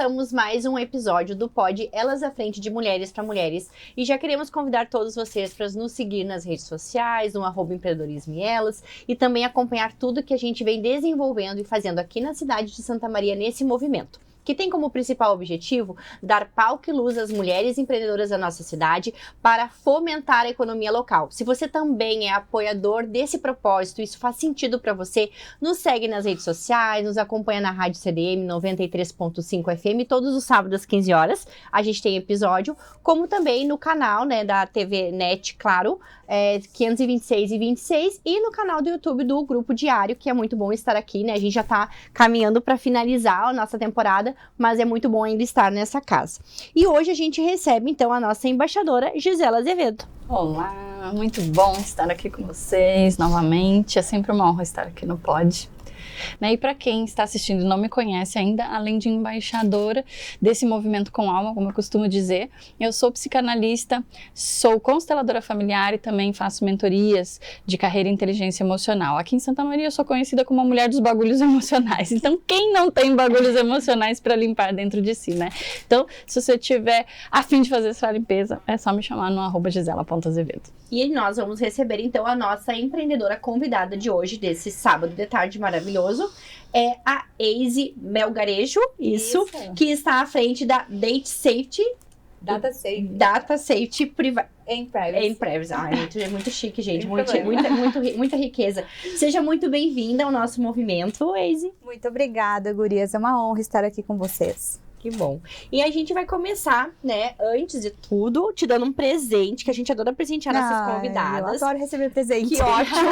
começamos mais um episódio do Pod Elas à Frente de Mulheres para Mulheres e já queremos convidar todos vocês para nos seguir nas redes sociais, no @empreendedorismo e elas, e também acompanhar tudo que a gente vem desenvolvendo e fazendo aqui na cidade de Santa Maria nesse movimento, que tem como principal objetivo dar palco e luz às mulheres empreendedoras da nossa cidade para fomentar a economia local. Se você também é apoiador desse propósito, isso faz sentido para você, nos segue nas redes sociais, nos acompanha na Rádio CDM 93.5 FM, todos os sábados às 15 horas, a gente tem episódio, como também no canal, né, da TV NET, claro, 526 e 26, e no canal do YouTube do Grupo Diário, que é muito bom estar aqui, né, a gente já tá caminhando para finalizar a nossa temporada, mas é muito bom ainda estar nessa casa. E hoje a gente recebe, então, a nossa embaixadora, Gisela Azevedo. Olá, muito bom estar aqui com vocês novamente. É sempre uma honra estar aqui no Pod. E para quem está assistindo e não me conhece ainda, além de embaixadora desse movimento com alma, como eu costumo dizer, eu sou psicanalista, sou consteladora familiar e também faço mentorias de carreira e inteligência emocional. Aqui em Santa Maria eu sou conhecida como a mulher dos bagulhos emocionais. Então, quem não tem bagulhos emocionais para limpar dentro de si, né? Então, se você tiver a fim de fazer sua limpeza, é só me chamar no @gisela.azevedo. E nós vamos receber, então, a nossa empreendedora convidada de hoje, desse sábado de tarde maravilhoso, é a Eise Melgarejo, isso, que está à frente da Data Safety Em Privacy. Ai, muito chique, gente, muita riqueza. Seja muito bem-vinda ao nosso movimento, Eise. Muito obrigada, gurias, é uma honra estar aqui com vocês. Que bom. E a gente vai começar, né, antes de tudo, te dando um presente, que a gente adora presentear nossas convidadas. Eu adoro receber presente. Que ótimo.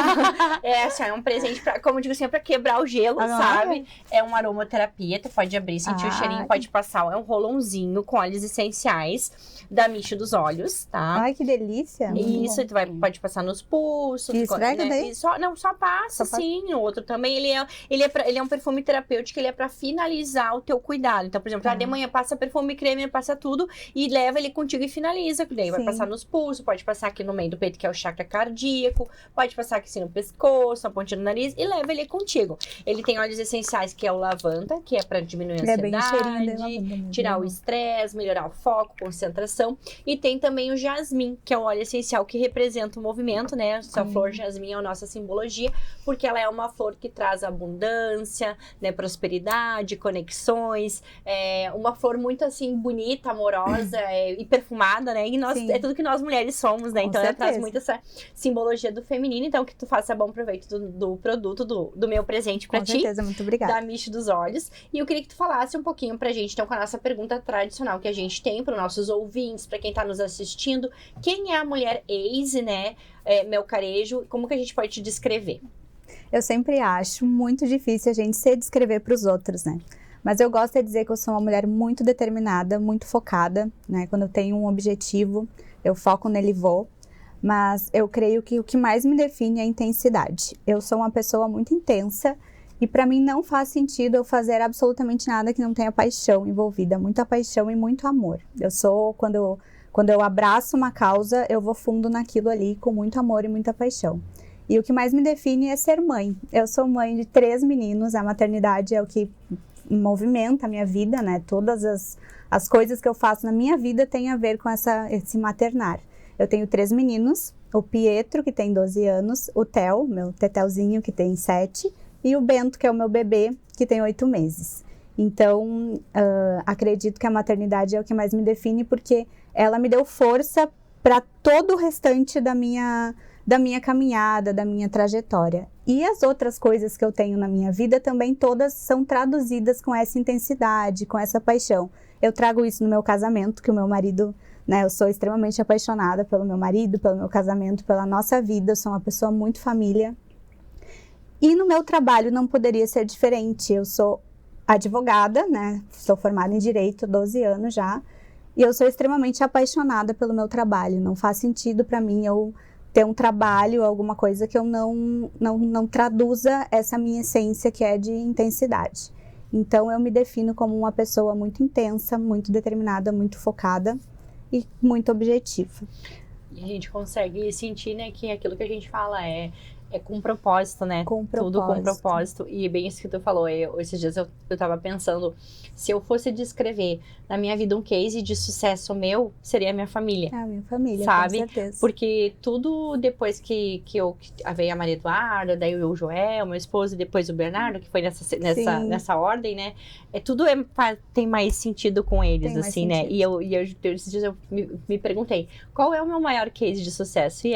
É um presente, como eu digo assim, é pra quebrar o gelo, sabe? É uma aromaterapia, tu pode abrir, sentir o cheirinho, pode passar. É um rolãozinho com óleos essenciais da Micho dos Olhos, tá? Ai, que delícia. Isso, tu pode passar nos pulsos. E esfrega daí? Só passa, sim. O outro também, ele é um perfume terapêutico, ele é pra finalizar o teu cuidado. Então, por exemplo, de manhã passa perfume, creme, passa tudo e leva ele contigo e finaliza. Daí vai passar nos pulsos, pode passar aqui no meio do peito, que é o chakra cardíaco, pode passar aqui assim no pescoço, na pontinha do nariz e leva ele contigo. Ele tem óleos essenciais, que é o lavanda, que é pra diminuir a ansiedade, tirar o estresse, melhorar o foco, concentração. E tem também o jasmim, que é o óleo essencial que representa o movimento, né? Essa flor jasmim é a nossa simbologia, porque ela é uma flor que traz abundância, né, prosperidade, conexões, uma flor muito assim, bonita, amorosa e perfumada, né? E é tudo que nós mulheres somos, né? Então ela traz muito essa simbologia do feminino. Então que tu faça bom proveito do produto, do meu presente pra ti. Com certeza, muito obrigada. Da Micho dos Olhos. E eu queria que tu falasse um pouquinho pra gente, então, com a nossa pergunta tradicional que a gente tem para os nossos ouvintes, pra quem tá nos assistindo. Quem é a mulher Eise, né? Melgarejo, como que a gente pode te descrever? Eu sempre acho muito difícil a gente se descrever pros outros, né? Mas eu gosto de dizer que eu sou uma mulher muito determinada, muito focada, né? Quando eu tenho um objetivo, eu foco nele e vou. Mas eu creio que o que mais me define é a intensidade. Eu sou uma pessoa muito intensa e para mim não faz sentido eu fazer absolutamente nada que não tenha paixão envolvida. Muita paixão e muito amor. Quando eu abraço uma causa, eu vou fundo naquilo ali com muito amor e muita paixão. E o que mais me define é ser mãe. Eu sou mãe de 3 meninos, a maternidade é o que movimenta a minha vida, né? Todas as coisas que eu faço na minha vida têm a ver com esse maternar. Eu tenho 3 meninos, o Pietro, que tem 12 anos, o Theo, meu tetelzinho, que tem 7, e o Bento, que é o meu bebê, que tem 8 meses. Então, acredito que a maternidade é o que mais me define, porque ela me deu força para todo o restante da minha caminhada, da minha trajetória. E as outras coisas que eu tenho na minha vida também todas são traduzidas com essa intensidade, com essa paixão. Eu trago isso no meu casamento, que o meu marido, né, eu sou extremamente apaixonada pelo meu marido, pelo meu casamento, pela nossa vida, eu sou uma pessoa muito família. E no meu trabalho não poderia ser diferente. Eu sou advogada, né, sou formada em Direito, 12 anos já, e eu sou extremamente apaixonada pelo meu trabalho. Não faz sentido para mim eu ter um trabalho, alguma coisa que eu não traduza essa minha essência, que é de intensidade. Então, eu me defino como uma pessoa muito intensa, muito determinada, muito focada e muito objetiva. E a gente consegue sentir, né, que aquilo que a gente fala É com propósito, né? Com Tudo com propósito. propósito. E bem isso que tu falou. Esses dias eu tava pensando, se eu fosse descrever na minha vida um case de sucesso meu, seria a minha família. É a minha família, Sabe? com certeza. Porque tudo depois que veio a Maria Eduarda, daí o Joel, meu esposo, e depois o Bernardo, que foi nessa ordem, né? Tudo tem mais sentido com eles, Tem mais assim, né? sentido. E esses dias eu me perguntei, qual é o meu maior case de sucesso? E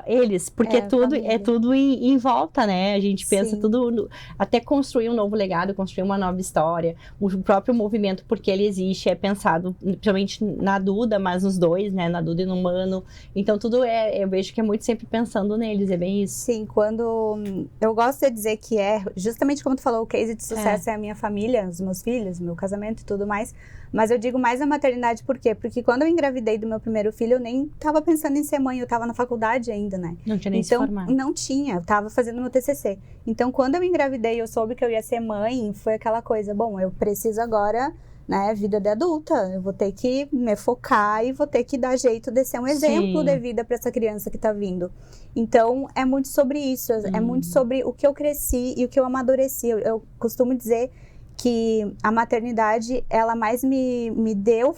eles, porque É a família. tudo em volta, né? A gente pensa Sim. tudo, até construir um novo legado, construir uma nova história. O próprio movimento, porque ele existe, é pensado, principalmente na Duda, mas nos dois, né? Na Duda e no Mano. Então, tudo eu vejo que é muito sempre pensando neles, é bem isso. Sim, quando... Eu gosto de dizer que justamente como tu falou, o case de sucesso é a minha família, os meus filhos, meu casamento e tudo mais. Mas eu digo mais a maternidade, por quê? Porque quando eu engravidei do meu primeiro filho, eu nem tava pensando em ser mãe, eu tava na faculdade ainda, né? Não tinha nem se formado. Não tinha, eu tava fazendo meu TCC. Então, quando eu engravidei, eu soube que eu ia ser mãe, foi aquela coisa, bom, eu preciso agora, né, vida de adulta, eu vou ter que me focar e vou ter que dar jeito de ser um exemplo de vida para essa criança que tá vindo. Então, é muito sobre isso, é muito sobre o que eu cresci e o que eu amadureci. Eu costumo dizer que a maternidade, ela mais me deu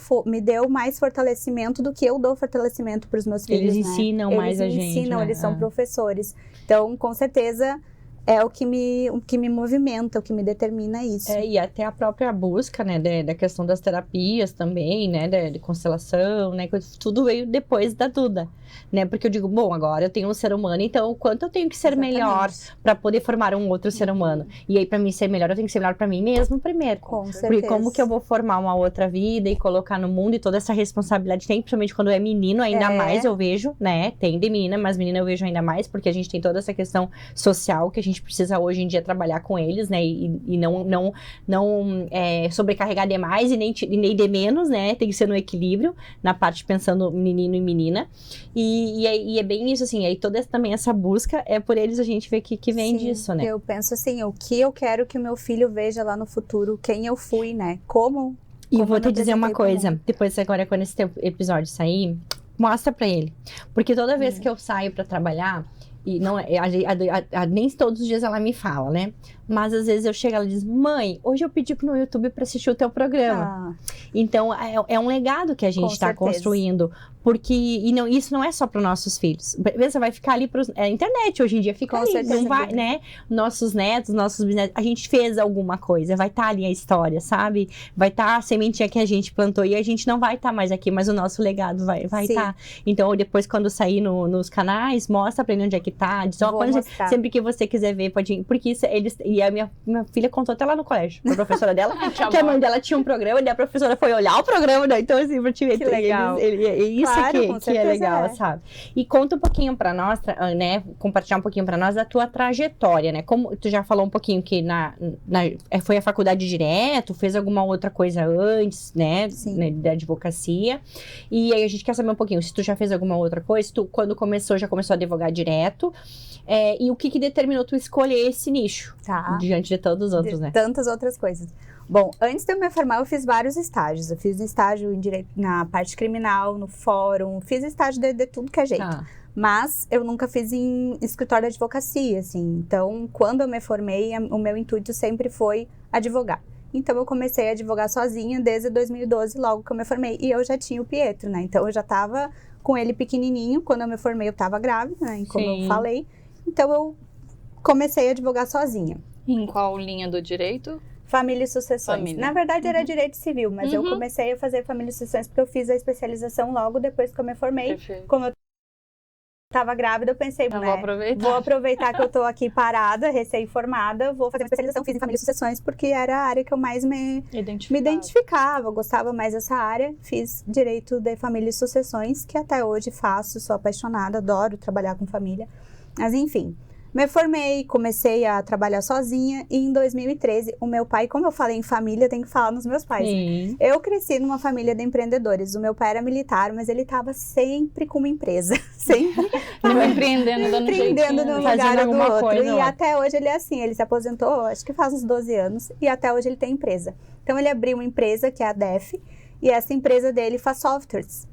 mais fortalecimento do que eu dou fortalecimento para os meus filhos, Eles ensinam mais a gente, Eles ensinam, né? eles são professores. Então, com certeza, é o que me movimenta, o que me determina isso. E até a própria busca, né, da questão das terapias também, né, de constelação, né, tudo veio depois da Duda, né, porque eu digo, bom, agora eu tenho um ser humano, então o quanto eu tenho que ser Exatamente. melhor para poder formar um outro ser humano? E aí, para mim ser melhor, eu tenho que ser melhor para mim mesmo primeiro. Com certeza. Porque como que eu vou formar uma outra vida e colocar no mundo, e toda essa responsabilidade tem, principalmente quando é menino, ainda mais eu vejo, né, tem de menina, mas menina eu vejo ainda mais, porque a gente tem toda essa questão social que a gente precisa hoje em dia trabalhar com eles, né, e não sobrecarregar demais e nem de menos, né, tem que ser no equilíbrio, na parte pensando menino e menina, e é bem isso, assim, aí toda também essa busca é por eles, a gente vê que vem disso, né. Eu penso assim, o que eu quero que o meu filho veja lá no futuro, quem eu fui, né, como E eu vou eu te dizer uma apresentei pro coisa, depois agora quando esse episódio sair, mostra pra ele, porque toda vez que eu saio pra trabalhar, e não nem todos os dias ela me fala, né? Mas às vezes eu chego e ela diz, mãe, hoje eu pedi no YouTube para assistir o teu programa. Então, é um legado que a gente está construindo. Porque isso não é só para os nossos filhos. Você vai ficar ali para a internet, hoje em dia fica ali. Não vai, né? Nossos netos, nossos bisnetos, a gente fez alguma coisa, vai estar ali a história, sabe? Vai estar a sementinha que a gente plantou e a gente não vai estar mais aqui, mas o nosso legado vai estar. Então, depois, quando sair nos canais, mostra para ele onde é que tá. Diz, sempre que você quiser ver, pode ir. Porque e a minha filha contou até lá no colégio, a professora dela, que a mãe dela tinha um programa e a professora foi olhar o programa, né? Então, assim, pra te ver. Que legal. Isso que é legal, sabe? E conta um pouquinho pra nós, né? Compartilhar um pouquinho pra nós da tua trajetória, né? Como tu já falou um pouquinho que foi a faculdade direto, fez alguma outra coisa antes, né? Da advocacia. E aí a gente quer saber um pouquinho se tu já fez alguma outra coisa, tu quando já começou a advogar direto. E o que determinou tu escolher esse nicho? Diante de todos os outros, né? Tantas outras coisas. Bom, antes de eu me formar, eu fiz vários estágios. Eu fiz estágio em direito, na parte criminal, no fórum, fiz estágio de tudo que é jeito. Mas eu nunca fiz em escritório de advocacia, assim. Então, quando eu me formei, o meu intuito sempre foi advogar. Então, eu comecei a advogar sozinha desde 2012, logo que eu me formei. E eu já tinha o Pietro, né? Então, eu já tava com ele pequenininho. Quando eu me formei, eu tava grávida, né? Como eu falei. Então, eu comecei a advogar sozinha. Em qual linha do direito? Família e sucessões. Na verdade, era direito civil, mas eu comecei a fazer família e sucessões porque eu fiz a especialização logo depois que eu me formei. Perfeito. Como eu estava grávida, eu pensei, vou aproveitar que eu tô aqui parada, recém-formada, vou fazer uma especialização, fiz em família e sucessões, porque era a área que eu mais me identificava, eu gostava mais dessa área. Fiz direito de família e sucessões, que até hoje faço, sou apaixonada, adoro trabalhar com família. Mas enfim, me formei, comecei a trabalhar sozinha e em 2013, o meu pai, como eu falei em família, eu tenho que falar nos meus pais. Né? Eu cresci numa família de empreendedores. O meu pai era militar, mas ele estava sempre com uma empresa. Sempre empreendendo num lugar ou do outro. E até hoje ele é assim, ele se aposentou, acho que faz uns 12 anos, e até hoje ele tem empresa. Então ele abriu uma empresa, que é a DEF, e essa empresa dele faz softwares.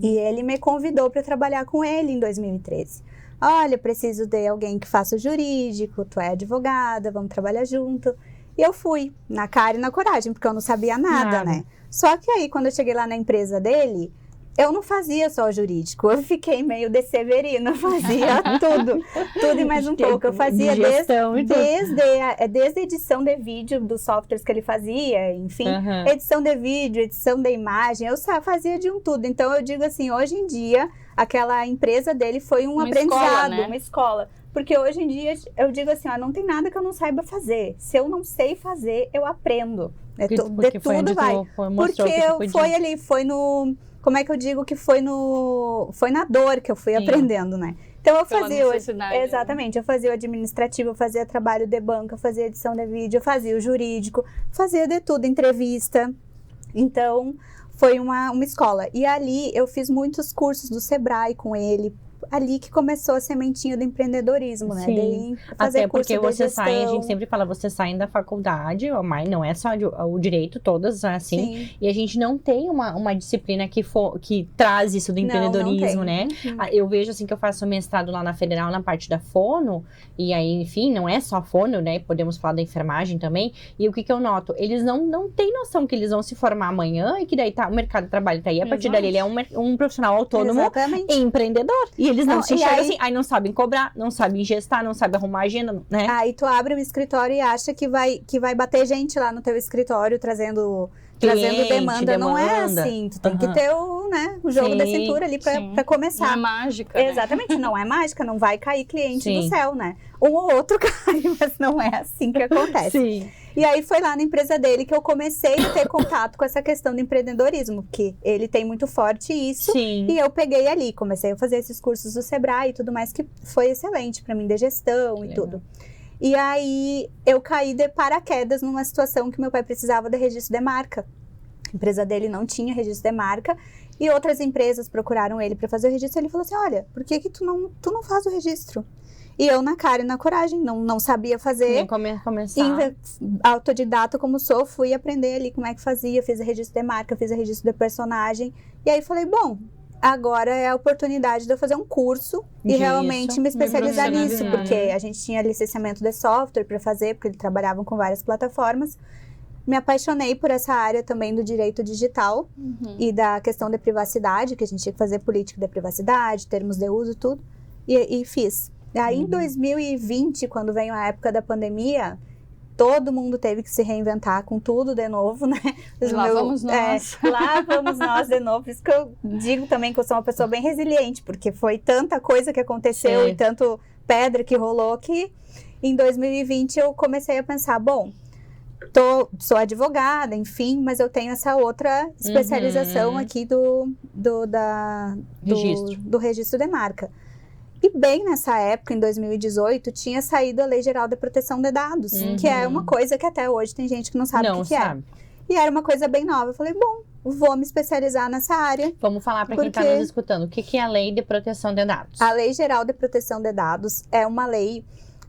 E ele me convidou para trabalhar com ele em 2013. olha, preciso de alguém que faça o jurídico, tu é advogada, vamos trabalhar junto. E eu fui, na cara e na coragem, porque eu não sabia nada, né? Só que aí, quando eu cheguei lá na empresa dele, eu não fazia só o jurídico, eu fiquei meio de Severino, eu fazia tudo e mais um pouco. Eu fazia desde a edição de vídeo dos softwares que ele fazia, enfim, edição de vídeo, edição de imagem, eu fazia de um tudo. Então eu digo assim, hoje em dia, aquela empresa dele foi um aprendizado, escola, né? uma escola. Porque hoje em dia eu digo assim, ó, não tem nada que eu não saiba fazer. Se eu não sei fazer, eu aprendo. De tudo vai. Porque foi ali, foi no... Como é que eu digo que foi na dor que eu fui aprendendo, né? Então eu fazia exatamente, eu fazia o administrativo, eu fazia trabalho de banco, eu fazia edição de vídeo, eu fazia o jurídico, fazia de tudo, entrevista. Então foi uma escola. E ali eu fiz muitos cursos do Sebrae com ele. Ali que começou a sementinha do empreendedorismo, né? Sim. Até porque você sai, a gente sempre fala, você sai da faculdade, mas não é só o direito, todas assim. Sim. E a gente não tem uma disciplina que traz isso do empreendedorismo, né? Eu vejo assim que eu faço mestrado lá na Federal, na parte da fono, e aí, enfim, não é só fono, né? Podemos falar da enfermagem também. E o que eu noto? Eles não têm noção que eles vão se formar amanhã e que daí o mercado de trabalho tá aí. A partir dali ele é um profissional autônomo e empreendedor. E eles não se enxergam assim, aí não sabem cobrar, não sabem gestar, não sabem arrumar agenda, né? Aí tu abre um escritório e acha que vai bater gente lá no teu escritório trazendo demanda. Não é assim, tu tem que ter o jogo da cintura ali pra começar. Não é mágica, né? Exatamente, não é mágica, não vai cair cliente do céu, né? Um ou outro cai, mas não é assim que acontece. Sim. E aí foi lá na empresa dele que eu comecei a ter contato com essa questão do empreendedorismo, que ele tem muito forte isso. Sim. E eu peguei ali, comecei a fazer esses cursos do Sebrae e tudo mais, que foi excelente para mim, de gestão e tudo. E aí eu caí de paraquedas numa situação que meu pai precisava de registro de marca. A empresa dele não tinha registro de marca e outras empresas procuraram ele para fazer o registro. Ele falou assim, olha, por que tu não faz o registro? E eu, na cara e na coragem, não sabia fazer. Nem começar. Autodidata como sou, fui aprender ali como é que fazia. Fiz o registro de marca, fiz o registro de personagem. E aí falei, bom, agora é a oportunidade de eu fazer um curso e realmente me especializar nisso. Porque a gente tinha licenciamento de software para fazer, porque eles trabalhavam com várias plataformas. Me apaixonei por essa área também do direito digital e da questão da privacidade, que a gente tinha que fazer política de privacidade, termos de uso, tudo. E fiz. Aí em 2020, quando veio a época da pandemia, todo mundo teve que se reinventar com tudo de novo, né? Vamos nós. Lá vamos nós de novo. Por isso que eu digo também que eu sou uma pessoa bem resiliente, porque foi tanta coisa que aconteceu e tanto pedra que rolou que em 2020 eu comecei a pensar, bom, sou advogada, enfim, mas eu tenho essa outra especialização aqui do registro de marca. E bem nessa época, em 2018, tinha saído a Lei Geral de Proteção de Dados, que é uma coisa que até hoje tem gente que não sabe o que é. E era uma coisa bem nova. Eu falei, bom, vou me especializar nessa área. Vamos falar para quem está nos escutando. O que é a Lei de Proteção de Dados? A Lei Geral de Proteção de Dados é uma lei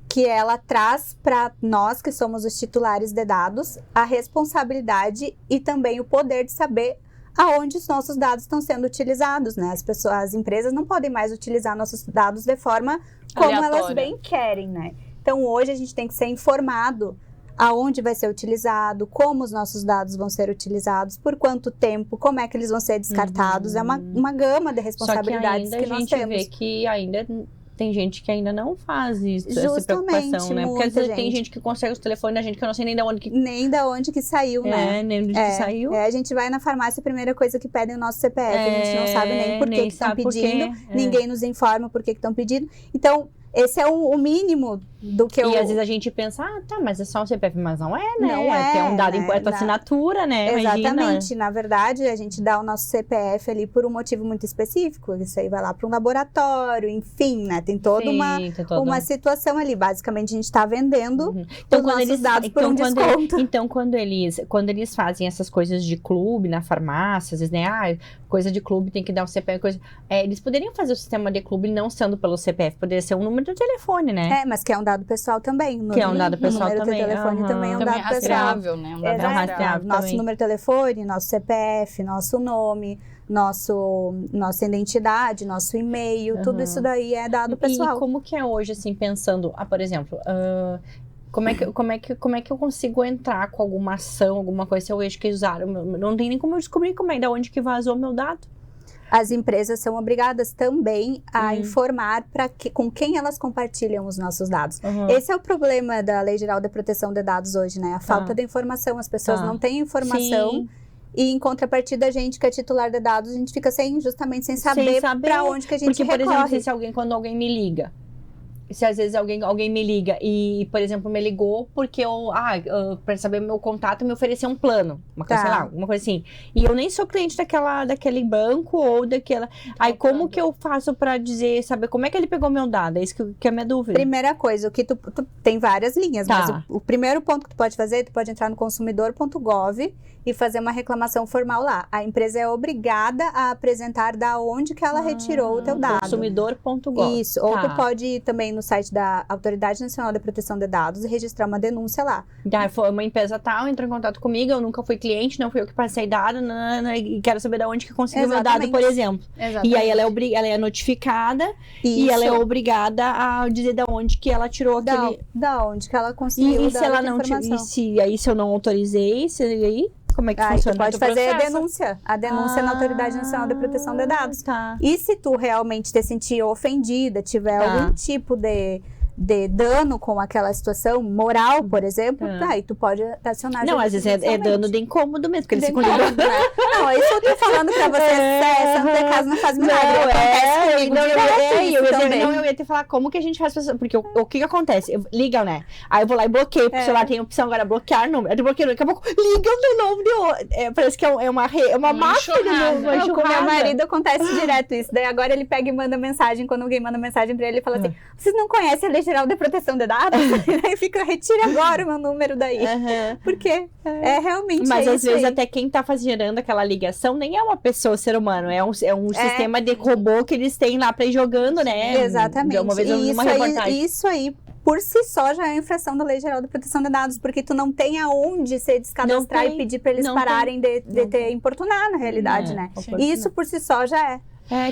que ela traz para nós, que somos os titulares de dados, a responsabilidade e também o poder de saber aonde os nossos dados estão sendo utilizados, né? As empresas não podem mais utilizar nossos dados de forma como elas bem querem, né? Então, hoje a gente tem que ser informado aonde vai ser utilizado, como os nossos dados vão ser utilizados, por quanto tempo, como é que eles vão ser descartados. É uma gama de responsabilidades que nós temos. Só que ainda a gente vê que ainda tem gente que ainda não faz isso, essa preocupação, né? Porque às vezes tem gente que consegue os telefones da gente que eu não sei nem da onde que... Nem da onde que saiu, né? Nem de onde que saiu. A gente vai na farmácia, a primeira coisa que pedem é o nosso CPF, a gente não sabe nem por que estão pedindo, ninguém nos informa por que estão pedindo. Então, esse é o mínimo do que E às vezes a gente pensa, mas é só um CPF, mas não é, né? Não é, um dado em assinatura, né? Exatamente. Imagina. Na verdade, a gente dá o nosso CPF ali por um motivo muito específico. Isso aí vai lá para um laboratório, enfim, né? Tem toda uma situação ali. Basicamente, a gente está vendendo os nossos dados por um desconto. Então, quando eles fazem essas coisas de clube na farmácia, às vezes, né? Coisa de clube tem que dar o CPF, coisa... eles poderiam fazer o sistema de clube não sendo pelo CPF, poderia ser um número número do telefone, né? Mas que é um dado pessoal também. Que é um dado pessoal também. O número do telefone também é um Também é dado pessoal. rastreável, né? Um dado Exato. rastreável. Nosso também. número de telefone, nosso CPF, nosso nome, nossa identidade, nosso e-mail, tudo isso daí é dado pessoal. E como que é hoje, assim, pensando, por exemplo, como é que eu consigo entrar com alguma ação, alguma coisa, se eu vejo que usaram, não tem nem como eu descobrir da onde que vazou meu dado. As empresas são obrigadas também a informar com quem elas compartilham os nossos dados. Esse é o problema da Lei Geral de Proteção de Dados hoje, né? A falta de informação. As pessoas não têm informação. Sim. E em contrapartida, a gente que é titular de dados, a gente fica justamente sem saber para onde que a gente recorre. Porque, por exemplo, quando alguém me liga, se às vezes alguém me liga e, por exemplo, me ligou porque para saber meu contato, me ofereceu um plano, uma coisa, sei lá, alguma coisa assim. E eu nem sou cliente daquele banco ou daquela. Aí como que eu faço para saber como é que ele pegou meu dado? É isso que é a minha dúvida. Primeira coisa, o que tu tem várias linhas, mas o primeiro ponto que tu pode fazer, tu pode entrar no consumidor.gov e fazer uma reclamação formal lá. A empresa é obrigada a apresentar da onde que ela retirou o teu dado. Consumidor.gov. Isso, ou tu pode ir também no site da Autoridade Nacional de Proteção de Dados e registrar uma denúncia lá. Foi uma empresa tal, entrou em contato comigo, eu nunca fui cliente, não fui eu que passei dado, e quero saber de onde que conseguiu meu dado, por exemplo. Exatamente. E aí ela é notificada e ela é obrigada a dizer de onde que ela tirou aquele... Da onde que ela conseguiu se ela não se eu não autorizei, como é que funciona? Tu pode fazer a denúncia na Autoridade Nacional de Proteção de Dados. E se tu realmente te sentir ofendida, tiver algum tipo de dano com aquela situação moral, por exemplo, aí tu pode acionar. Não, às vezes é dano de incômodo mesmo, porque eles ficam ligando. Não, isso eu tô falando pra você, santo de casa não faz milagre. Eu ia te falar como que a gente faz, porque o que acontece? Ligam, né? Aí eu vou lá e bloqueio, porque o celular tem a opção agora bloquear número. Eu bloqueio, daqui a pouco ligam de novo. Parece que é uma máquina. Com meu marido acontece direto isso. Daí agora ele pega e manda mensagem, quando alguém manda mensagem pra ele, ele fala assim, vocês não conhecem a Lei Geral de Proteção de Dados? Aí fica, retira agora o meu número daí. Porque é realmente mas às vezes aí. até quem tá gerando aquela ligação nem é uma pessoa, ser humano, é um sistema de robô que eles têm lá pra ir jogando, né? Exatamente. Uma vez eu vi uma reportagem. Isso aí, por si só, já é infração da Lei Geral de Proteção de Dados, porque tu não tem aonde se descadastrar e pedir pra eles pararem de te importunar, na realidade, né? Isso por si só já é.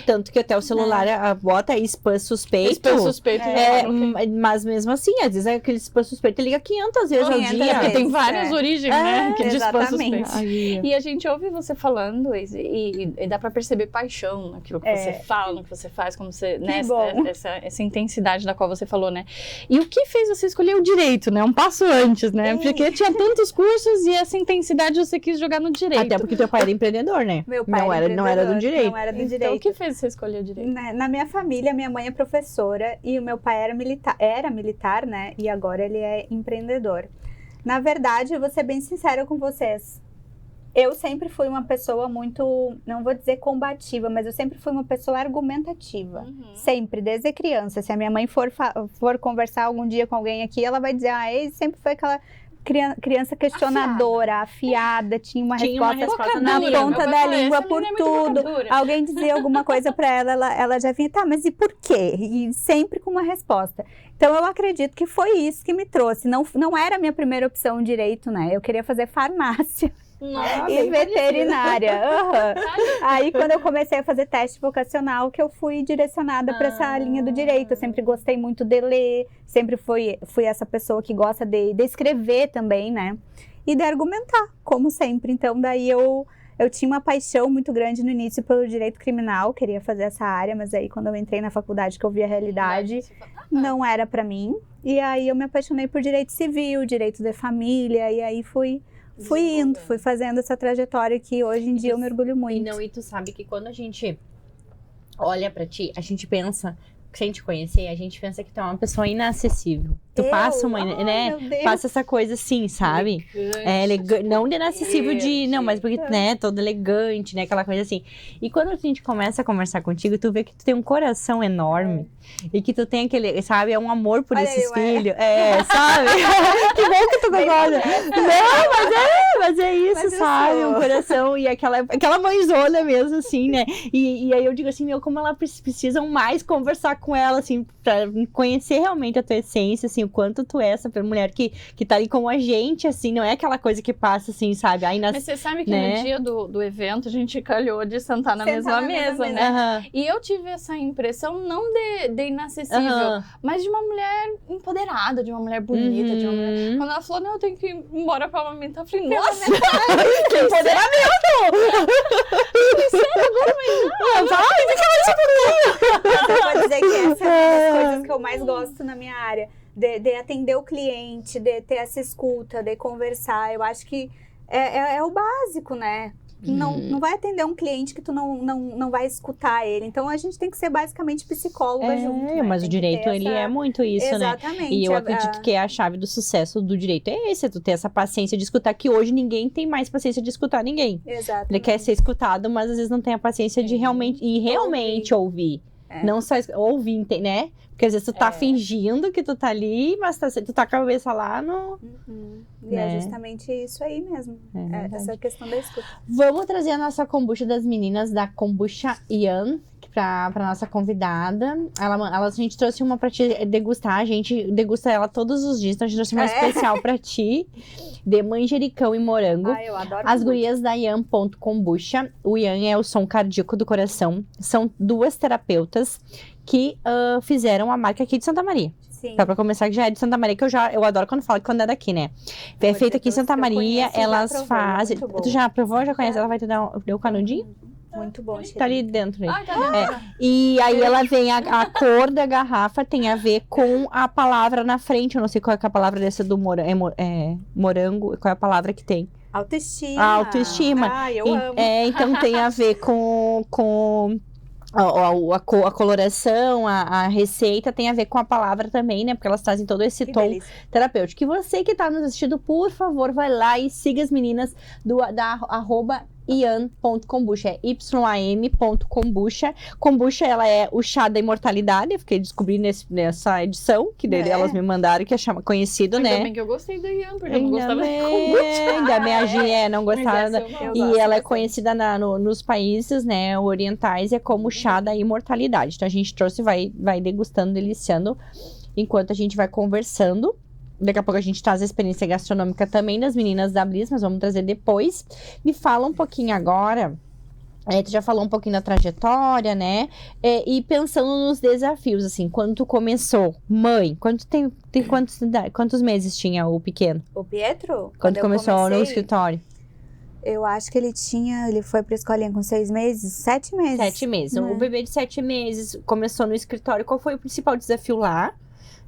Tanto que até o celular bota aí spam suspeito. Spam suspeito. Mas mesmo assim, às vezes aquele spam suspeito liga 500 vezes ao dia. Porque tem várias origens, né? Que de spam exatamente. suspeito. E a gente ouve você falando e dá pra perceber paixão naquilo que você fala, no que você faz, como você, né? Essa intensidade da qual você falou, né? E o que fez você escolher o direito, né? Um passo antes, né? Porque tinha tantos cursos e essa intensidade você quis jogar no direito. Até porque teu pai era empreendedor, né? Meu pai não era do direito. Não era do direito. Então, o que fez você escolher o direito? Na minha família, minha mãe é professora e o meu pai era militar, né? E agora ele é empreendedor. Na verdade, eu vou ser bem sincera com vocês. Eu sempre fui uma pessoa muito, não vou dizer combativa, mas eu sempre fui uma pessoa argumentativa. Sempre, desde criança. Se a minha mãe for conversar algum dia com alguém aqui, ela vai dizer, ele sempre foi aquela criança questionadora, afiada, tinha uma resposta na ponta da língua por tudo. Alguém dizia alguma coisa pra ela já vinha, mas e por quê? E sempre com uma resposta. Então eu acredito que foi isso que me trouxe. Não era a minha primeira opção direito, né? Eu queria fazer farmácia. E veterinária. Aí quando eu comecei a fazer teste vocacional, que eu fui direcionada para essa linha do direito. Eu sempre gostei muito de ler, sempre fui essa pessoa que gosta de escrever também, né? E de argumentar, como sempre. Então daí eu tinha uma paixão muito grande no início pelo direito criminal, queria fazer essa área, mas aí quando eu entrei na faculdade que eu vi a realidade, não era para mim. E aí eu me apaixonei por direito civil, direito de família, e aí fui fazendo essa trajetória que hoje em dia eu me orgulho muito. E tu sabe que quando a gente olha pra ti, a gente pensa, sem te conhecer, a gente pensa que tu é uma pessoa inacessível. Tu passa uma, Ai, né? meu Deus. Passa essa coisa assim, sabe? É elegante, não de inacessível de, não, mas porque, né, todo elegante, né, aquela coisa assim. E quando a gente começa a conversar contigo, tu vê que tu tem um coração enorme e que tu tem aquele, sabe, é um amor por Olha esses eu, filhos, sabe? Que bom que tu concorda. Não, mas é isso, Mas eu sabe? sou. Um coração e aquela mãezona mesmo, assim, né? E aí eu digo assim, meu, como ela precisam mais conversar com ela, assim, pra conhecer realmente a tua essência, assim, o quanto tu é essa mulher que tá ali com a gente, assim, não é aquela coisa que passa, assim, sabe? Aí Mas você sabe que né? no dia do evento a gente calhou de sentar na Sentar mesma na mesma mesa, mesa. né? E eu tive essa impressão, não de inacessível, mas de uma mulher empoderada, de uma mulher bonita, de uma mulher... Quando ela falou, não, eu tenho que ir embora pra amamentar, eu falei, nossa, Que empoderamento! Eu vou dizer que essa é uma das coisas que eu mais gosto na minha área. De atender o cliente, de ter essa escuta, de conversar. Eu acho que é o básico, né? Não vai atender um cliente que tu não vai escutar ele. Então, a gente tem que ser basicamente psicóloga junto, né? Mas o Tem que direito, ter ele essa... é muito isso, Exatamente. né? E eu acredito que a chave do sucesso do direito é esse, é tu ter essa paciência de escutar, que hoje ninguém tem mais paciência de escutar ninguém. Exatamente. Ele quer ser escutado, mas às vezes não tem a paciência de realmente ouvir. Não só ouvir, né? Porque às vezes tu tá fingindo que tu tá ali, mas tu tá com a cabeça lá no... E é justamente isso aí mesmo. Essa questão da escuta. Vamos trazer a nossa kombucha das meninas da Kombucha Ian pra nossa convidada. A gente trouxe uma pra te degustar. A gente degusta ela todos os dias. Então a gente trouxe uma especial pra ti. De manjericão e morango. Eu adoro As kombucha. gurias da Ian.kombucha. O Ian é o som cardíaco do coração. São duas terapeutas que fizeram a marca aqui de Santa Maria. Sim. Pra começar, que já é de Santa Maria, que eu adoro quando falo que quando é daqui, né? É feito aqui em Santa Maria, elas fazem... Tu já provou? Já conhece? Ela vai te dar deu um canudinho? Muito bom. Tá ali dentro. Aí. tá dentro. E aí ela vem, a cor da garrafa tem a ver com a palavra na frente. Eu não sei qual é a palavra dessa do morango, qual é a palavra que tem. Autoestima. A autoestima. Eu amo. Então tem a ver com a coloração, a receita tem a ver com a palavra também, né? Porque elas trazem todo esse Que tom delícia. terapêutico. E você que tá nos assistindo, por favor, vai lá e siga as meninas da @ian.kombucha, é YAM.kombucha. Kombucha, ela é o chá da imortalidade, eu fiquei descobrindo nessa edição, que elas me mandaram, que é conhecido, Ainda né? bem que eu gostei da Ian, porque eu não gostava de Ainda bem a Gi não gostava. Mas essa eu E gosto ela é bastante. conhecida nos países, né, orientais, é como o chá da imortalidade. Então a gente trouxe, vai degustando, deliciando, enquanto a gente vai conversando. Daqui a pouco a gente traz a experiência gastronômica também das meninas da Bliss, mas vamos trazer depois. Me fala um pouquinho agora, tu já falou um pouquinho da trajetória, né? E pensando nos desafios, assim, quando tu começou, mãe, quantos meses tinha o pequeno? O Pietro? Quando eu começou no comecei, escritório? Eu acho que ele foi pra escolinha com 6 meses, 7 meses. 7 meses. Né? O bebê de 7 meses começou no escritório. Qual foi o principal desafio lá?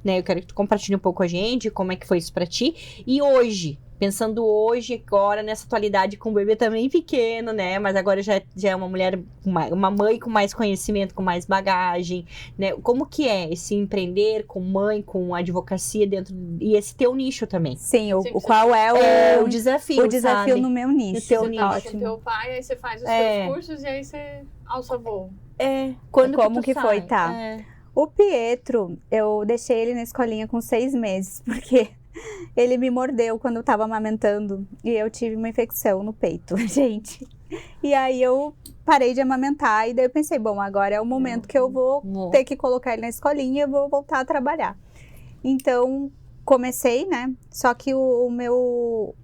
Né? Eu quero que tu compartilhe um pouco com a gente, como é que foi isso pra ti. E hoje, pensando hoje, agora, nessa atualidade com o bebê também pequeno, né? Mas agora já é uma mulher, uma mãe com mais conhecimento, com mais bagagem, né? Como que é esse empreender com mãe, com advocacia dentro... E esse teu nicho também. Sim, Sim, qual é o desafio, o desafio sabe? no meu nicho. No teu Você nicho. tá com Ótimo. teu pai, aí você faz os seus cursos e aí você alça voo. Como que foi, tá? É. O Pietro, eu deixei ele na escolinha com 6 meses, porque ele me mordeu quando eu tava amamentando e eu tive uma infecção no peito, gente. E aí eu parei de amamentar e daí eu pensei, bom, agora é o momento que eu vou ter que colocar ele na escolinha e eu vou voltar a trabalhar. Então, comecei, né? Só que o meu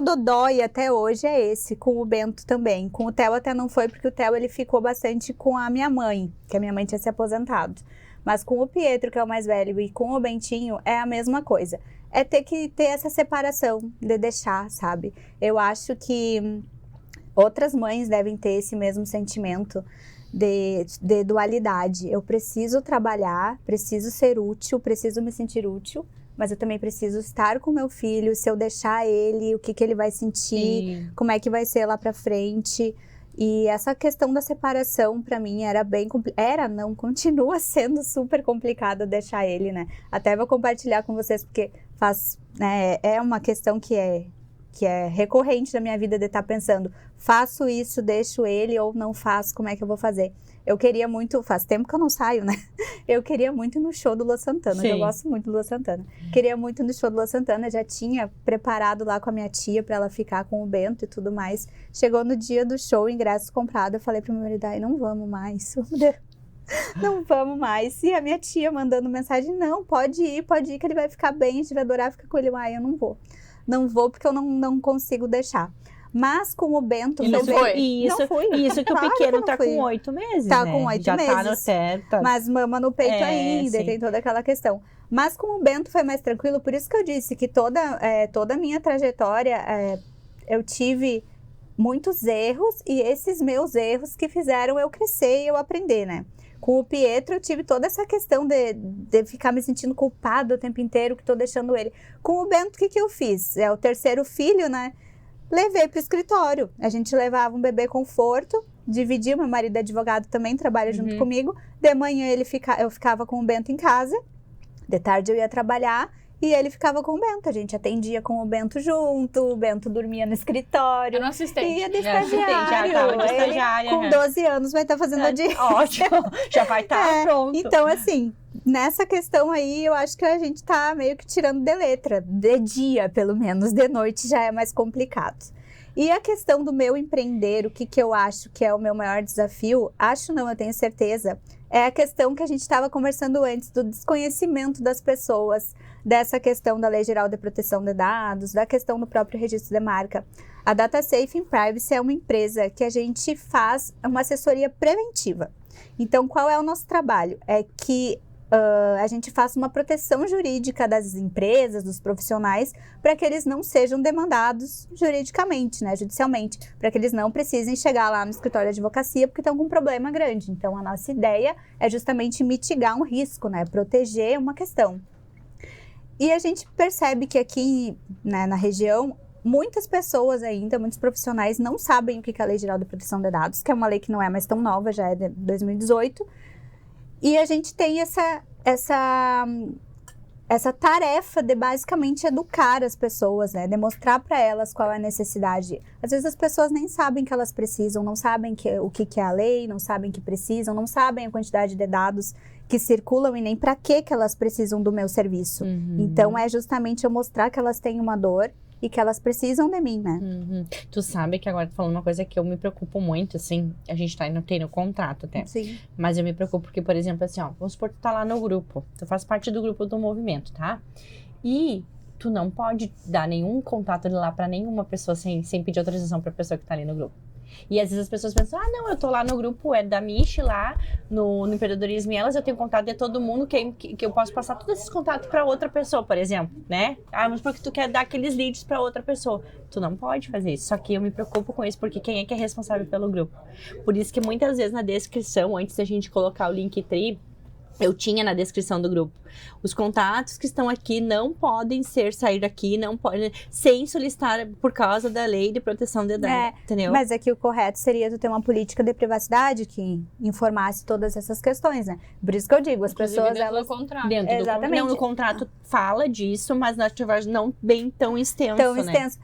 dodói até hoje é esse, com o Bento também. Com o Theo até não foi, porque o Theo ele ficou bastante com a minha mãe, que a minha mãe tinha se aposentado. Mas com o Pietro, que é o mais velho, e com o Bentinho, é a mesma coisa. É ter que ter essa separação, de deixar, sabe? Eu acho que outras mães devem ter esse mesmo sentimento de dualidade. Eu preciso trabalhar, preciso ser útil, preciso me sentir útil, mas eu também preciso estar com meu filho. Se eu deixar ele, o que ele vai sentir, como é que vai ser lá pra frente. E essa questão da separação, para mim, era bem não, continua sendo super complicado deixar ele, né? Até vou compartilhar com vocês, porque é uma questão que é recorrente na minha vida, de estar pensando, faço isso, deixo ele, ou não faço, como é que eu vou fazer? Eu queria muito, faz tempo que eu não saio, né? Eu queria muito ir no show do Lua Santana, Sim. eu gosto muito do Lua Santana. Queria muito ir no show do Lua Santana, já tinha preparado lá com a minha tia para ela ficar com o Bento e tudo mais. Chegou no dia do show, ingresso comprado, eu falei pro meu marido, não vamos mais, não vamos mais. E a minha tia mandando mensagem, não, pode ir, que ele vai ficar bem, a gente vai adorar ficar com ele. Eu não vou. Não vou porque eu não consigo deixar. Mas com o Bento... Não foi? Isso que Claro o pequeno que tá fui. com 8 meses, Tá né? com 8 Já meses. tá no teto. Mas mama no peito ainda, sim. tem toda aquela questão. Mas com o Bento foi mais tranquilo, por isso que eu disse que toda a minha trajetória, eu tive muitos erros, e esses meus erros que fizeram eu crescer e eu aprender, né? Com o Pietro, eu tive toda essa questão de ficar me sentindo culpada o tempo inteiro, que tô deixando ele. Com o Bento, o que eu fiz? É o terceiro filho, né? Levei pro escritório. A gente levava um bebê conforto, dividia, meu marido é advogado também, trabalha junto comigo. De manhã eu ficava com o Bento em casa, de tarde eu ia trabalhar, e ele ficava com o Bento. A gente atendia com o Bento junto, o Bento dormia no escritório. Eu não assistente. Ia de Já assistente, estagiário. já tava de Ele, estagiária, com né? 12 anos vai estar fazendo a Ótimo, já vai estar pronto. Então, assim, nessa questão aí, eu acho que a gente tá meio que tirando de letra. De dia, pelo menos. De noite já é mais complicado. E a questão do meu empreender, o que eu acho que é o meu maior desafio, eu tenho certeza, é a questão que a gente estava conversando antes, do desconhecimento das pessoas, dessa questão da Lei Geral de Proteção de Dados, da questão do próprio registro de marca. A DataSafe in Privacy é uma empresa que a gente faz uma assessoria preventiva. Então, qual é o nosso trabalho? É que a gente faça uma proteção jurídica das empresas, dos profissionais, para que eles não sejam demandados juridicamente, né, judicialmente, para que eles não precisem chegar lá no escritório de advocacia porque estão com um problema grande. Então, a nossa ideia é justamente mitigar um risco, né, proteger uma questão. E a gente percebe que aqui, né, na região, muitas pessoas ainda, muitos profissionais não sabem o que é a Lei Geral de Proteção de Dados, que é uma lei que não é mais tão nova, já é de 2018, e a gente tem essa tarefa de basicamente educar as pessoas, né? Demonstrar para elas qual é a necessidade. Às vezes as pessoas nem sabem que elas precisam, não sabem o que é a lei, não sabem que precisam, não sabem a quantidade de dados que circulam e nem para que elas precisam do meu serviço. Então, é justamente eu mostrar que elas têm uma dor e que elas precisam de mim, né? Tu sabe que agora tu falando uma coisa que eu me preocupo muito, assim, a gente tem no contrato até. Sim. Mas eu me preocupo porque, por exemplo, assim, vamos supor que tu tá lá no grupo, tu faz parte do grupo do movimento, tá? E tu não pode dar nenhum contato de lá pra nenhuma pessoa sem pedir autorização pra pessoa que tá ali no grupo. E às vezes as pessoas pensam, não, eu tô lá no grupo, é da Michi lá, no Empreendedorismo e Elas, eu tenho contato de todo mundo, que eu posso passar todos esses contatos pra outra pessoa, por exemplo, né? Mas porque tu quer dar aqueles leads pra outra pessoa. Tu não pode fazer isso, só que eu me preocupo com isso, porque quem é que é responsável pelo grupo? Por isso que muitas vezes na descrição, antes da gente colocar o Linktree, eu tinha na descrição do grupo. Os contatos que estão aqui não podem sair daqui, não podem, sem solicitar por causa da lei de proteção de dados, entendeu? Mas aqui o correto seria tu ter uma política de privacidade que informasse todas essas questões, né? Por isso que eu digo, as pessoas, elas... contrato. Exatamente. Não, no contrato fala disso, mas na atividade não bem tão extenso, Tão né? extenso.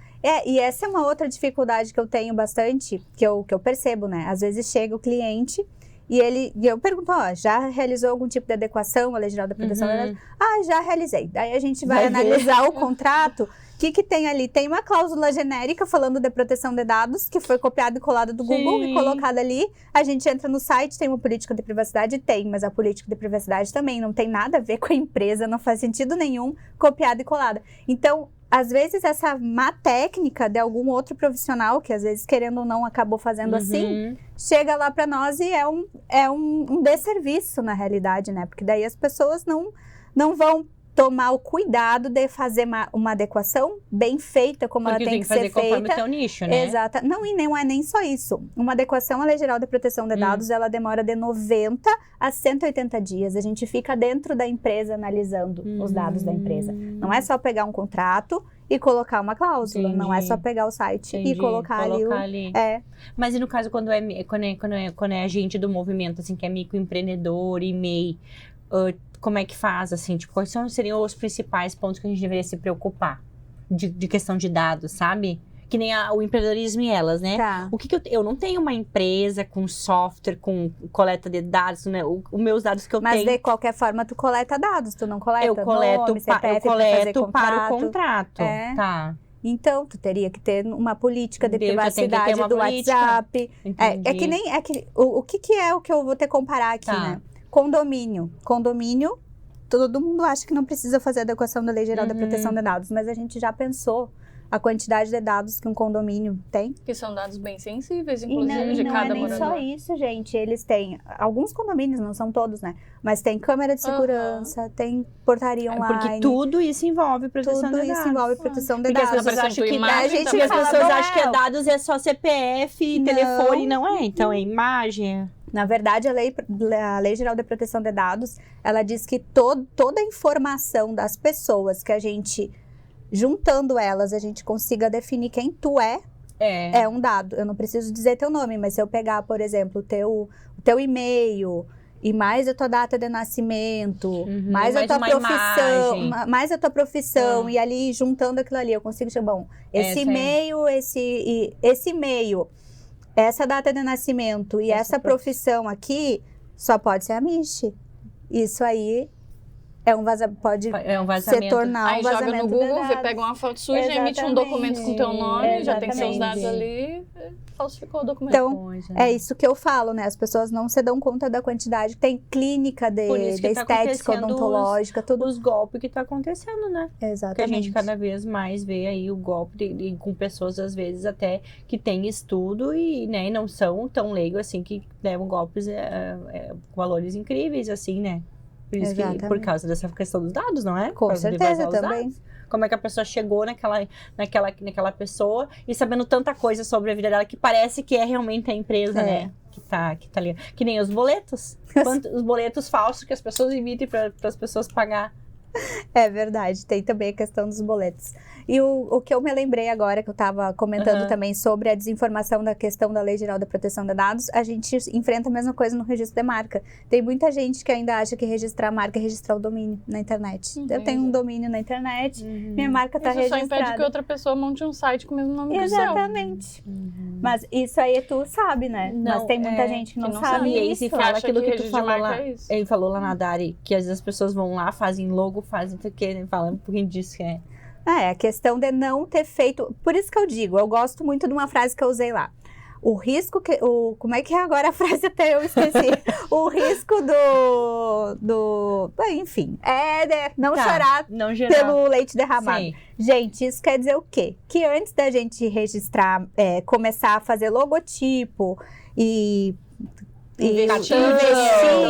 E essa é uma outra dificuldade que eu tenho bastante, que eu percebo, né? Às vezes chega o cliente... E eu pergunto, já realizou algum tipo de adequação à Lei Geral da Proteção da Dados? Já realizei. Daí a gente vai analisar o contrato. O que tem ali? Tem uma cláusula genérica falando de proteção de dados, que foi copiada e colada do Google e colocada ali. A gente entra no site, tem uma política de privacidade? Tem, mas a política de privacidade também não tem nada a ver com a empresa, não faz sentido nenhum, copiada e colada. Então, às vezes, essa má técnica de algum outro profissional, que às vezes, querendo ou não, acabou fazendo assim, chega lá para nós e é um desserviço, na realidade, né? Porque daí as pessoas não vão tomar o cuidado de fazer uma adequação bem feita, como porque ela tem que ser feita. Porque tem que fazer conforme o teu nicho, né? Exato. Não, e não é nem só isso. Uma adequação à Lei Geral de Proteção de Dados, ela demora de 90 a 180 dias. A gente fica dentro da empresa analisando os dados da empresa. Não é só pegar um contrato e colocar uma cláusula. Entendi. Não é só pegar o site Entendi, e colocar ali. Mas e no caso, quando é agente do movimento, assim, que é microempreendedor e MEI, como é que faz, assim? Tipo, quais seriam os principais pontos que a gente deveria se preocupar de questão de dados, sabe? Que nem o empreendedorismo e elas, né? Tá. O que eu não tenho uma empresa com software, com coleta de dados, né? Os meus dados que eu Mas tenho... de qualquer forma, tu coleta dados, tu não coleta Eu coleto, nome, CPF eu pra fazer coleto para o contrato. contrato. É. Tá. Então, tu teria que ter uma política de Eu já tenho que ter privacidade uma do política. WhatsApp. Entendi. O que é o que eu vou ter que comparar aqui, Tá. né? Condomínio. Condomínio, todo mundo acha que não precisa fazer adequação da Lei Geral da Proteção de Dados, mas a gente já pensou a quantidade de dados que um condomínio tem? Que são dados bem sensíveis, E inclusive, de não cada é nem morador. só isso, gente. Eles têm, alguns condomínios, não são todos, né? Mas tem câmera de segurança, tem portaria online. Porque tudo isso envolve proteção Tudo de isso dados. envolve proteção de Porque as dados. pessoas Por acham exemplo, que imagem a gente porque as fala, pessoas não acham que é. dados é só CPF, Não. telefone, não é? Então é imagem. Na verdade, a Lei Geral de Proteção de Dados, ela diz que toda a informação das pessoas que a gente, juntando elas, a gente consiga definir quem tu é um dado. Eu não preciso dizer teu nome, mas se eu pegar, por exemplo, o teu e-mail e mais a tua data de nascimento, mais a mais tua uma profissão, imagem. mais a tua profissão, e ali juntando aquilo ali, eu consigo chamar, bom, esse Essa e-mail, esse e-mail, essa data de nascimento e essa profissão aqui, só pode ser a Michi. Isso aí é um pode É um se vazamento. tornar Aí um joga vazamento no de Google, dados. pega uma foto sua e já emite um documento com teu nome, já tem seus dados ali, falsificou o documento. Então, é isso que eu falo, né? As pessoas não se dão conta da quantidade. Tem clínica de Por isso que tá estética acontecendo odontológica, tudo. Os golpes que tá acontecendo, né? Que a Exatamente. gente cada vez mais vê aí o golpe com pessoas, às vezes, até que têm estudo e, né, e não são tão leigos assim, que levam golpes com valores incríveis, assim, né? Por isso que, Exatamente. por causa dessa questão dos dados, não é? Por Com causa de certeza, vazar os também. dados. Como é que a pessoa chegou naquela pessoa e sabendo tanta coisa sobre a vida dela que parece que é realmente a empresa, né? Que tá ali. Que nem os boletos. Os boletos falsos que as pessoas emitem para as pessoas pagar. É verdade, tem também a questão dos boletos. E o que eu me lembrei agora, que eu estava comentando também sobre a desinformação da questão da Lei Geral da Proteção de Dados, a gente enfrenta a mesma coisa no registro de marca. Tem muita gente que ainda acha que registrar a marca é registrar o domínio na internet. Eu tenho um domínio na internet, minha marca está Isso só registrada. impede que outra pessoa monte um site com o mesmo nome que o seu. Exatamente. Mas isso aí tu sabe, né? Não, Mas tem muita gente que não sabe E aí isso. se fala acha aquilo que que tu registro de falou marca lá. é isso. Ele falou lá na Dari, que às vezes as pessoas vão lá, fazem logo, fazem o que, né? Fala um pouquinho disso que é. A questão de não ter feito. Por isso que eu digo, eu gosto muito de uma frase que eu usei lá. O risco que. Como é que é agora a frase? Até eu esqueci. O risco enfim, de não chorar Não gerar. pelo leite derramado. Sim. Gente, isso quer dizer o quê? Que antes da gente registrar, começar a fazer logotipo e Investir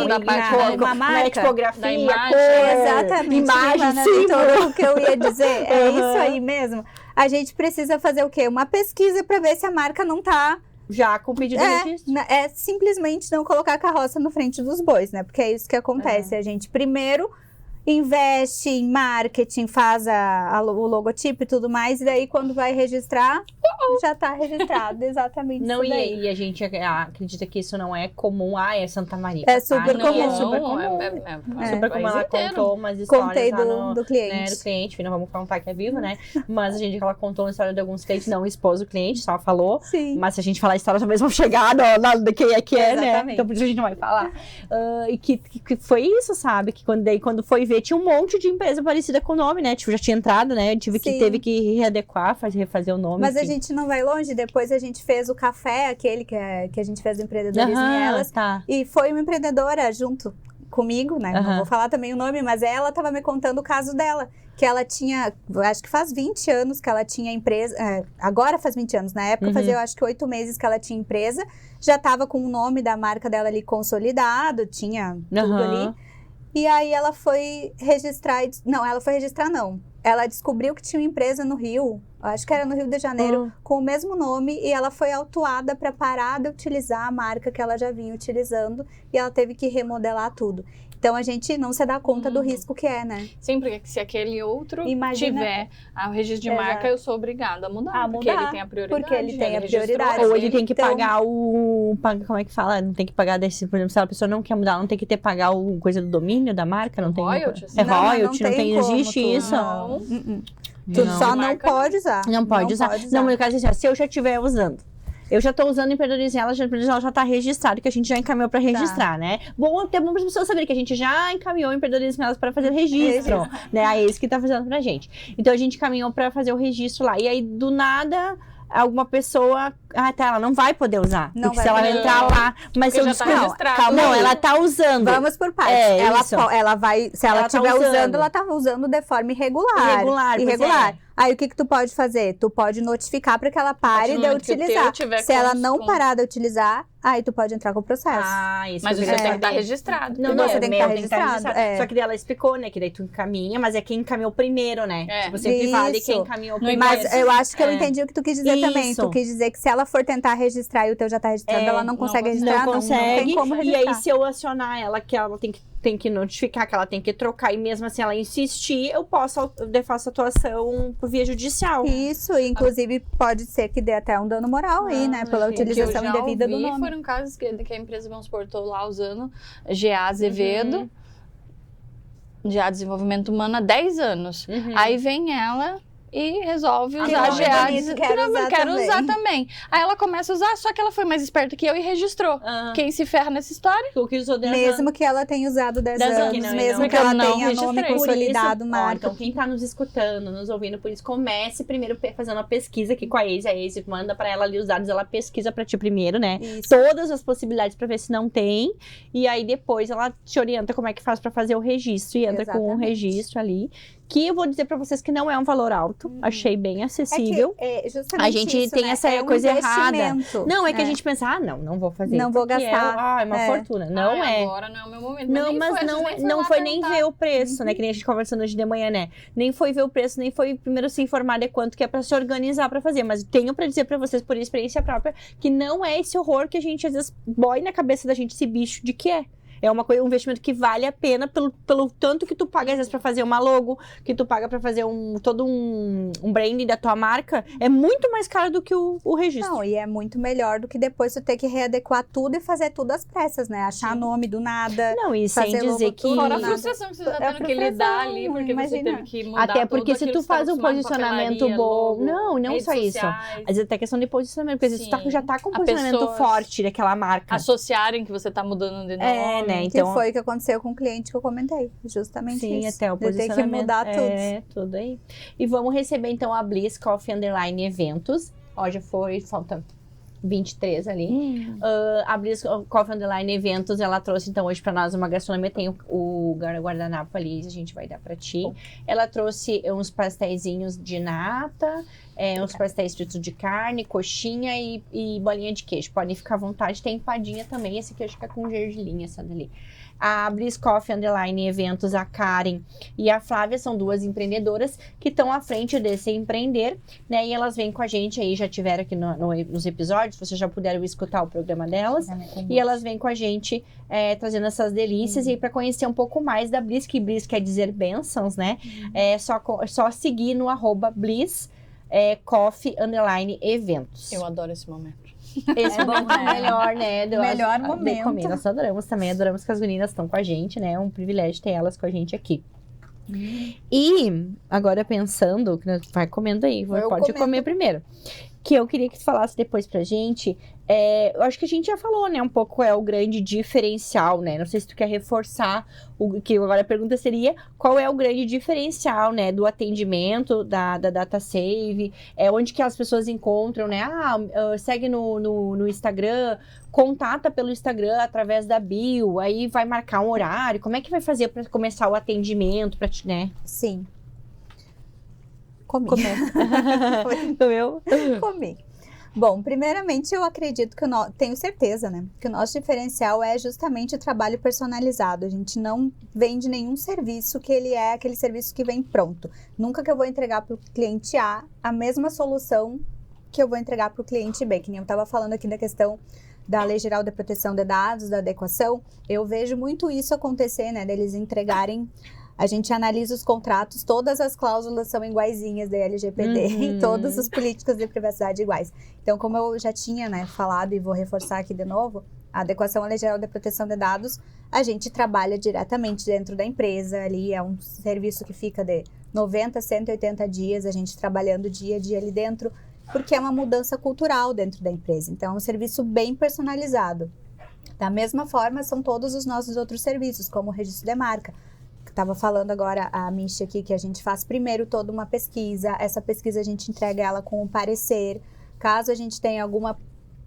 da parte uma marca. tipografia, da imagem. Exatamente. imagem, Ana, sim. tudo o que eu ia dizer. É isso aí mesmo. A gente precisa fazer o quê? Uma pesquisa para ver se a marca não tá... Já com pedido de registro. É simplesmente não colocar a carroça no frente dos bois, né? Porque é isso que acontece. A gente primeiro investe em marketing, faz o logotipo e tudo mais, e daí quando vai registrar, já tá registrado. Exatamente Não, isso daí. e a gente acredita que isso não é comum. É Santa Maria. É super Não, comum. É super comum. Super comum. Ela contou umas histórias Contei lá do cliente. do cliente, enfim, não vamos contar que é vivo, né? Mas ela contou uma história de alguns clientes, não expôs o cliente, só falou. Sim. Mas se a gente falar a história, talvez vão chegar de quem é que é, né? Exatamente. Então por isso a gente não vai falar. E que foi isso, sabe? Que quando foi ver, tinha um monte de empresa parecida com o nome, né? Tipo, já tinha entrado, né? Teve que readequar, refazer o nome. Mas enfim. a gente não vai longe. Depois a gente fez o café, aquele que a gente fez do empreendedorismo e elas. Tá. E foi uma empreendedora junto comigo, né? Não vou falar também o nome, mas ela estava me contando o caso dela. Que ela tinha, acho que faz 20 anos que ela tinha empresa. Agora faz 20 anos. Na época fazia, eu acho que 8 meses que ela tinha empresa. Já estava com o nome da marca dela ali consolidado, tinha tudo ali. E aí ela foi registrar... Não, ela foi registrar não. Ela descobriu que tinha uma empresa no Rio acho que era no Rio de Janeiro, com o mesmo nome, e ela foi autuada para parar de utilizar a marca que ela já vinha utilizando, e ela teve que remodelar tudo. Então a gente não se dá conta do risco que é, né? Sim, porque se aquele outro Imagina- tiver o registro de marca, eu sou obrigada a mudar. Porque ele tem a prioridade. porque ele tem a registrou prioridade. Ou ele tem que Então- pagar como é que fala? Não tem que pagar desse, por exemplo, se a pessoa não quer mudar, não tem que ter pagar o coisa do domínio da marca, não tem. Royalty, assim? É Não, royalty, não tem, como existe tu- isso. Não. Tu Não. só não Marca, pode usar. Não pode usar. Não, no caso assim, se eu já estiver usando. Eu já tô usando empreendedorismo, ela já tá registrado, que a gente já encaminhou pra registrar, né? Bom, até bom para as pessoas saberem que a gente já encaminhou empreendedorismo elas para fazer o registro, né? A ex que tá fazendo pra gente. Então a gente encaminhou pra fazer o registro lá. E aí, do nada, alguma pessoa... Ah, tá, ela não vai poder usar. Não porque vai se ela poder. entrar lá... Mas se Porque eu já tá descobrir... registrado. Calma, não, aí. ela tá usando. Vamos por partes. É, ela, isso. ela vai, se ela Ela tá estiver usando. usando, ela tá usando de forma irregular. Irregular, pois Irregular. é. Aí o que tu pode fazer? Tu pode notificar para que ela pare de momento que o utilizar. teu tiver Se ela não com- parar de utilizar, aí tu pode entrar com o processo. Ah, isso Mas que eu você queria tem que estar saber. registrado. Não, Você não, tem que meu, estar tem que estar registrado, é. Só que daí ela explicou, né, que daí tu encaminha, mas é quem encaminhou primeiro, né? É. Tipo, sempre vale Isso. quem encaminhou No primeiro. Mas eu acho que eu É. entendi o que tu quis dizer também. Isso. Tu quis dizer que se ela for tentar registrar e o teu já tá registrado, É, ela não consegue registrar, não consegue. tem como E registrar. aí, se eu acionar ela, que ela tem que notificar, que ela tem que trocar, e mesmo assim ela insistir, eu faço atuação por via judicial. Isso, inclusive pode ser que dê até um dano moral aí, né? Pela gente, utilização Que eu já indevida do ouvi, nome. Foram casos que a empresa, vamos supor, tô lá usando GA Azevedo, GA Desenvolvimento Humano há 10 anos. Uhum. Aí vem ela e resolve Ah, usar não, GA. é bonito, Que quero não, usar quero também. usar também. Aí ela começa a usar, só que ela foi mais esperta que eu e registrou. Ah, Quem se ferra nessa história? tu que usou 10 Mesmo que ela tenha usado 10 10 anos, anos, que não, mesmo não. que ela Porque eu não tenha nome registrei. consolidado, Ó, marca. então quem tá nos escutando, nos ouvindo, por isso comece primeiro fazendo uma pesquisa aqui com a Ace manda pra ela ali os dados, ela pesquisa pra ti primeiro, né? Isso. Todas as possibilidades pra ver se não tem, e aí depois ela te orienta como é que faz pra fazer o registro, e entra com um Exatamente. registro ali, que eu vou dizer pra vocês que não é um valor alto, achei bem acessível. É justamente A gente isso, tem né? essa É um coisa errada. investimento. Não, é que a gente pensa, não vou fazer. Não vou porque gastar. É uma É. fortuna. Não Ai, é. Agora não é o meu momento. Não, nem mas foi, não, a gente não lá foi nem perguntar. ver o preço, né? Que nem a gente conversando hoje de manhã, né? Nem foi ver o preço, nem foi primeiro se informar de quanto que é pra se organizar pra fazer. Mas tenho pra dizer pra vocês, por experiência própria, que não é esse horror que a gente às vezes boia na cabeça da gente esse bicho de que é. É uma coisa, um investimento que vale a pena pelo tanto que tu paga, às vezes, pra fazer uma logo, que tu paga pra fazer todo um branding da tua marca. É muito mais caro do que o registro. Não, e é muito melhor do que depois tu ter que readequar tudo e fazer tudo às pressas, né? Achar nome do nada. Não, e sem fazer logo dizer que... tudo, Fora a nada. frustração que você tá É tendo que lidar ali, porque você imagina. teve que mudar Até porque tudo se aquilo tu que você faz tava um acostumado com posicionamento papelaria, bom... logo, Não redes só isso. sociais, Às vezes até questão de posicionamento, porque às vezes tu Sim. já tá com um A posicionamento pessoas forte daquela marca. associarem que você tá mudando de nome. É, né? Que Então, foi o que aconteceu com o cliente que eu comentei. Justamente sim, isso. até o De ter posicionamento. que mudar tudo. É, tudo aí. E vamos receber, então, a Bliss Coffee Underline Eventos. Ó, já foi, falta 23 ali. A Bliss Coffee Underline Eventos, ela trouxe, então, hoje pra nós uma gastronomia. Tem o guardanapo ali, a gente vai dar pra ti. Ela trouxe uns pastéisinhos de nata, uns pastéis fritos de carne, coxinha e bolinha de queijo. Podem ficar à vontade. Tem empadinha também. Esse aqui acho que é com gergelim, essa dali. A Bliss Coffee Underline Eventos, a Karen e a Flávia são duas empreendedoras que estão à frente desse empreender, né? E elas vêm com a gente aí, já tiveram aqui nos episódios, vocês já puderam escutar o programa delas. E elas vêm com a gente trazendo essas delícias e para conhecer um pouco mais da Bliss, que Bliss quer dizer bênçãos, né? É só seguir no @Bliss Coffee Underline Eventos. Eu adoro esse momento. Esse momento é melhor, né? Melhor de momento. comer. Nós adoramos também, adoramos que as meninas estão com a gente, né? É um privilégio ter elas com a gente aqui. E agora pensando, que nós vai comendo aí, Eu pode comendo. comer primeiro. Que eu queria que tu falasse depois pra gente. Eu acho que a gente já falou, né? Um pouco é o grande diferencial, né? Não sei se tu quer reforçar o que agora a pergunta seria: qual é o grande diferencial, né? Do atendimento da DataSave? Onde que as pessoas encontram, né? Segue no Instagram, contata pelo Instagram através da bio, aí vai marcar um horário. Como é que vai fazer pra começar o atendimento, pra ti, né? Sim. Comi. Comeu? Comi. Bom, primeiramente eu acredito que tenho certeza, né? Que o nosso diferencial é justamente o trabalho personalizado. A gente não vende nenhum serviço que ele é aquele serviço que vem pronto. Nunca que eu vou entregar para o cliente A mesma solução que eu vou entregar para o cliente B. Que nem eu estava falando aqui da questão da Lei Geral de Proteção de Dados, da adequação. Eu vejo muito isso acontecer, né? Deles entregarem. A gente analisa os contratos, todas as cláusulas são iguaizinhas da LGPD e todas as políticas de privacidade iguais. Então, como eu já tinha, né, falado e vou reforçar aqui de novo, a adequação à Lei Geral de Proteção de Dados, a gente trabalha diretamente dentro da empresa, ali é um serviço que fica de 90 a 180 dias, a gente trabalhando dia a dia ali dentro, porque é uma mudança cultural dentro da empresa. Então, é um serviço bem personalizado. Da mesma forma, são todos os nossos outros serviços, como o registro de marca. Estava falando agora a Michi aqui que a gente faz primeiro toda uma pesquisa, essa pesquisa a gente entrega ela com um parecer, caso a gente tenha alguma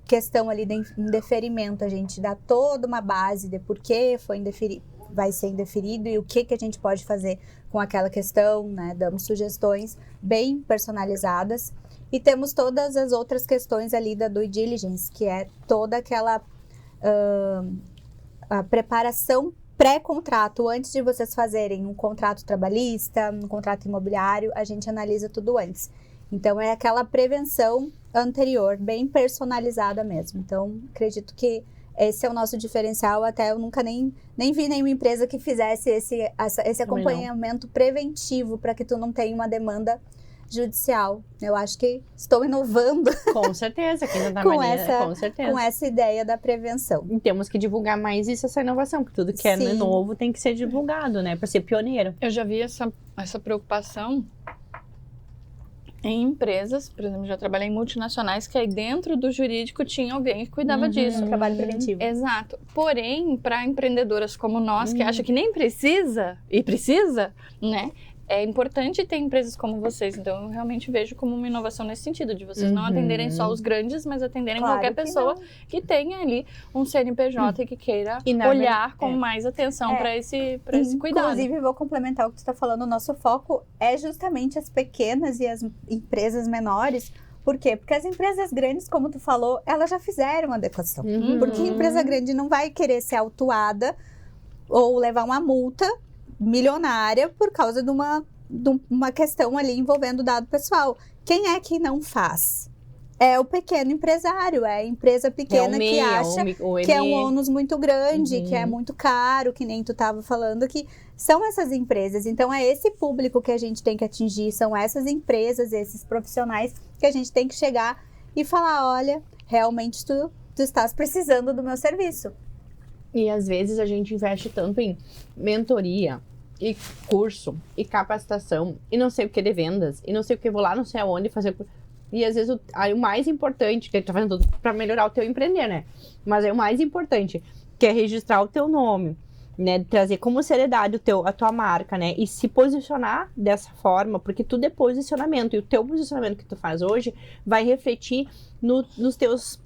questão ali de indeferimento, a gente dá toda uma base de por que vai ser indeferido e o que a gente pode fazer com aquela questão, né? Damos sugestões bem personalizadas e temos todas as outras questões ali da due diligence, que é toda aquela a preparação pré-contrato, antes de vocês fazerem um contrato trabalhista, um contrato imobiliário, a gente analisa tudo antes. Então, é aquela prevenção anterior, bem personalizada mesmo. Então, acredito que esse é o nosso diferencial. Até eu nunca nem vi nenhuma empresa que fizesse esse acompanhamento preventivo para que tu não tenha uma demanda judicial. Eu acho que estou inovando. Com certeza, aqui na com certeza. Com essa ideia da prevenção. E temos que divulgar mais essa inovação, porque tudo que é novo tem que ser divulgado, né? Para ser pioneiro. Eu já vi essa preocupação em empresas, por exemplo, já trabalhei em multinacionais, que aí dentro do jurídico tinha alguém que cuidava disso. Trabalho preventivo. Exato. Porém, para empreendedoras como nós, que acham que nem precisa, né? É importante ter empresas como vocês, então eu realmente vejo como uma inovação nesse sentido, de vocês não atenderem só os grandes, mas atenderem qualquer pessoa que tenha ali um CNPJ e que queira olhar com mais atenção para esse cuidado. Inclusive, vou complementar o que tu está falando, o nosso foco é justamente as pequenas e as empresas menores. Por quê? Porque as empresas grandes, como tu falou, elas já fizeram adequação. Porque a empresa grande não vai querer ser autuada ou levar uma multa milionária por causa de uma questão ali envolvendo dado pessoal. Quem é que não faz? É o pequeno empresário, é a empresa pequena que acha que é um ônus muito grande, que é muito caro, que nem tu estava falando, que são essas empresas. Então, é esse público que a gente tem que atingir, são essas empresas, esses profissionais que a gente tem que chegar e falar, olha, realmente tu estás precisando do meu serviço. E às vezes a gente investe tanto em mentoria, e curso, e capacitação, e não sei o que de vendas, e não sei o que, vou lá não sei aonde fazer. E às vezes o mais importante, que ele tá fazendo tudo para melhorar o teu empreender, né? Mas é o mais importante, que é registrar o teu nome, né? Trazer como seriedade a tua marca, né? E se posicionar dessa forma, porque tudo é posicionamento, e o teu posicionamento que tu faz hoje vai refletir nos teus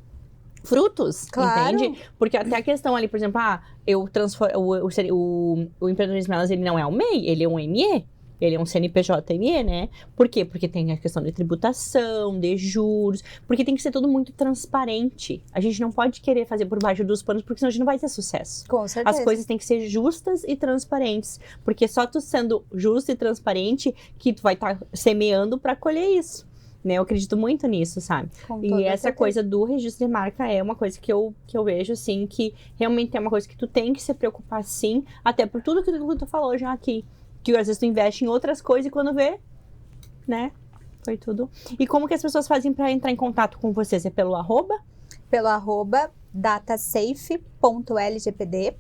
frutos, entende? Porque até a questão ali, por exemplo, eu transformo o empreendedorismo elas, ele não é um MEI, ele é um ME, ele é um CNPJ-ME, né? Por quê? Porque tem a questão de tributação, de juros, porque tem que ser tudo muito transparente. A gente não pode querer fazer por baixo dos panos, porque senão a gente não vai ter sucesso. Com certeza. As coisas têm que ser justas e transparentes, porque só tu sendo justo e transparente que tu vai estar semeando para colher isso. Né, eu acredito muito nisso, sabe? E essa coisa do registro de marca é uma coisa que eu vejo, assim, que realmente é uma coisa que tu tem que se preocupar, sim, até por tudo que tu falou já aqui. Que às vezes tu investe em outras coisas e quando vê, né, foi tudo. E como que as pessoas fazem para entrar em contato com vocês? É pelo arroba? Pelo arroba datasafe.lgpd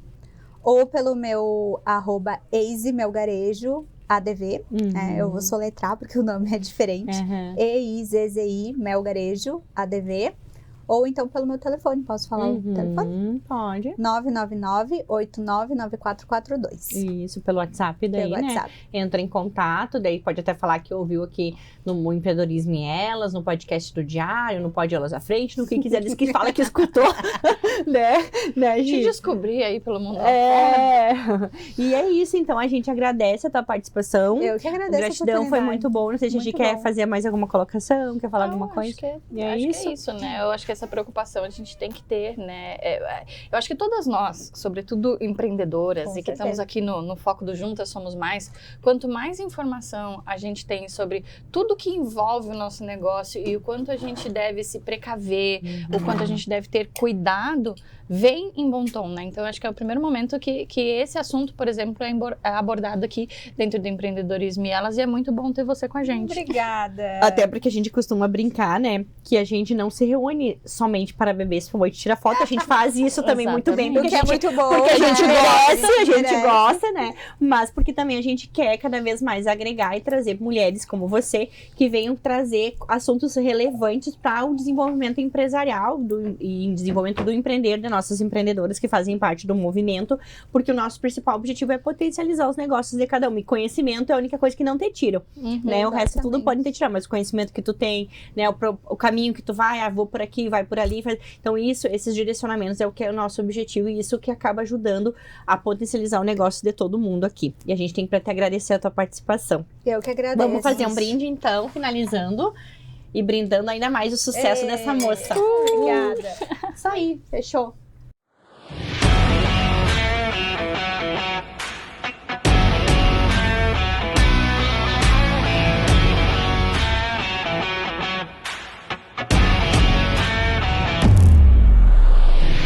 ou pelo meu arroba eizemelgarejo, ADV, eu vou soletrar porque o nome é diferente, EIZZI, Melgarejo, ADV, Ou então pelo meu telefone, posso falar o telefone? Pode. 999-899442. Isso, pelo WhatsApp daí, Pelo né? WhatsApp. Entra em contato, daí pode até falar que ouviu aqui no Empreendedorismo e Elas, no podcast do Diário, no Pode Elas à Frente, no que quiser, diz que fala que escutou, né, Te Gi? descobri aí pelo mundo. E é isso, então a gente agradece a tua participação. Eu que agradeço a Gratidão, foi oportunidade. muito bom. Não sei se a gente Muito quer bom. fazer mais alguma colocação, quer falar alguma coisa. Acho que E é acho isso? que é isso, né? Eu acho que essa preocupação a gente tem que ter, né? Eu acho que todas nós, sobretudo empreendedoras, Com e que estamos certeza. aqui no foco do Juntas Somos Mais, quanto mais informação a gente tem sobre tudo que envolve o nosso negócio e o quanto a gente deve se precaver, o quanto a gente deve ter cuidado, vem em bom tom, né? Então, eu acho que é o primeiro momento que esse assunto, por exemplo, é abordado aqui dentro do Empreendedorismo e Elas, e é muito bom ter você com a gente. Obrigada. Até porque a gente costuma brincar, né? Que a gente não se reúne somente para beber esse de tirar foto. A gente faz isso também muito bem. Exatamente. Porque Porque é muito bom. Porque a gente gosta, a gente merece. gosta, né? Mas porque também a gente quer cada vez mais agregar e trazer mulheres como você que venham trazer assuntos relevantes para o desenvolvimento empresarial e desenvolvimento do empreender de nossas empreendedoras que fazem parte do movimento, porque o nosso principal objetivo é potencializar os negócios de cada um. E conhecimento é a única coisa que não te tira, né? O resto tudo exatamente. pode te tirar, mas o conhecimento que tu tem, né? O caminho que tu vai, vou por aqui, vai por ali. Então esses direcionamentos é o que é o nosso objetivo e isso que acaba ajudando a potencializar o negócio de todo mundo aqui. E a gente tem para te agradecer a tua participação. Eu que agradeço. Vamos fazer um brinde então, finalizando e brindando ainda mais o sucesso dessa moça. Obrigada. Isso aí, fechou.